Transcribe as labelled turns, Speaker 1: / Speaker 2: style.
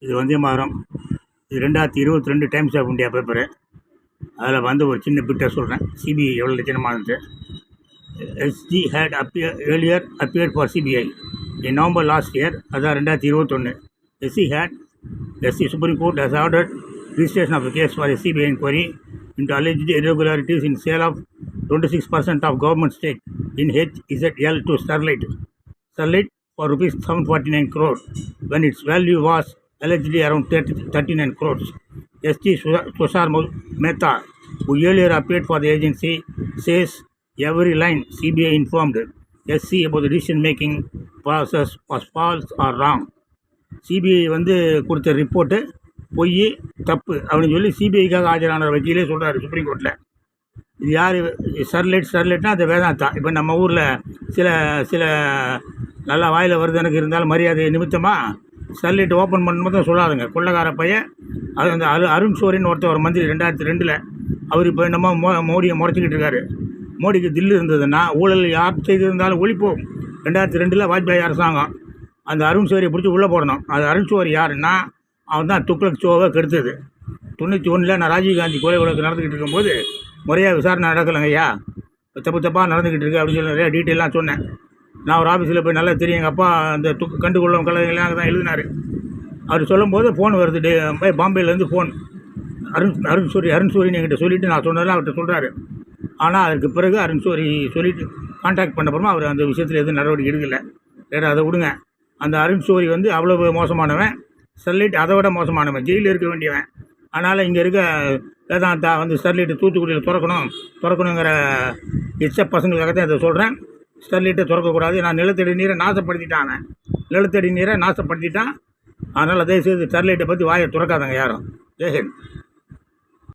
Speaker 1: இது வந்தே மாதரம். இது 2022 times of India paper. அதில் வந்து ஒரு சின்ன பிட்டை சொல்கிறேன். சிபிஐ எவ்வளோ லட்சணமானது. SG had earlier appeared for CBI in November last year. அதான் 2021. SC Supreme Court has ordered registration of the case for a CBI inquiry into alleged irregularities in sale of 26% of government stake in HZL to Sterlite for rupees 749 crore when its value was allegedly around 39 crores. SG Tushar Mehta, who earlier appeared for the agency, says every line CBI informed SC about the decision-making process was false or wrong. CBI வந்து கொடுத்த report பொய், தப்பு அப்படின்னு சொல்லி சிபிஐக்காக ஆஜரான வக்கீலே சொல்கிறாரு supreme கோர்ட்டில். இது யார்? ஸ்டெர்லைட்னா அது வேதாந்தா. இப்போ நம்ம ஊரில் சில நல்லா வாயில் வருது எனக்கு இருந்தாலும் மரியாதை நிமித்தமாக ஸ்டெர்லைட் ஓப்பன் பண்ணும்போது தான் சொல்லாதுங்க. கொள்ளக்கார பையன் அது அந்த அருண் ஷோரின்னு ஒரு மந்திரி 2002 அவர் இப்போ என்னமோ மோடியை முறைச்சிக்கிட்டு இருக்காரு. மோடிக்கு தில்லு இருந்ததுன்னா ஊழல் யார் செய்திருந்தாலும் ஒழிப்போம். 2002 வாஜ்பாய் அரசாங்கம் அந்த அருண் ஷோரியை பிடிச்சி உள்ளே போடணும். அது அருண் ஷோரி யாருன்னா அவன் தான் துக்ளக் ஷோவை கெடுத்தது. 91 நான் ராஜீவ்காந்தி கொலை வழக்கு நடந்துக்கிட்டு இருக்கும்போது முறையாக விசாரணை நடக்கலைங்க ஐயா, தப்பாக நடந்துக்கிட்டு இருக்கு அப்படின்னு சொல்லி நிறையா டீட்டெயிலாம் சொன்னேன். நான் ஒரு ஆஃபீஸில் போய் நல்லா தெரியும், எங்கள் அப்பா அந்த கண்டுகொள்ளும் கலைஞர்களாக தான் எழுதினார். அவர் சொல்லும்போது ஃபோன் வருது, பாம்பேலேருந்து ஃபோன். அருண் ஷோரின்னு என்கிட்ட சொல்லிவிட்டு நான் சொன்னதெல்லாம் அவர்கிட்ட சொல்கிறாரு. ஆனால் அதற்கு பிறகு அருண் ஷோரி சொல்லிவிட்டு கான்டாக்ட் பண்ணப்பறமா அவர் அந்த விஷயத்தில் எதுவும் நடவடிக்கை எடுக்கலை. வேறு அதை விடுங்க. அந்த அருண் ஷோரி வந்து அவ்வளோ மோசமானவன், ஸ்டெர்லைட் அதை விட மோசமானவன், ஜெயிலில் இருக்க வேண்டியவன். அதனால் இங்கே இருக்க வேதாந்தா வந்து ஸ்டெர்லைட்டை தூத்துக்குடியில் திறக்கணுங்கிற இச்ச பசங்களுக்காக தான் இதை சொல்கிறேன். ஸ்டெர்லைட்டை திறக்கக்கூடாது. நான் நிலத்தடி நீரை நாசப்படுத்திட்டான். அதனால் தயவுசெய்து ஸ்டெர்லைட்டை பற்றி வாயை திறக்காதங்க யாரும். ஜெய்ஹிந்த்.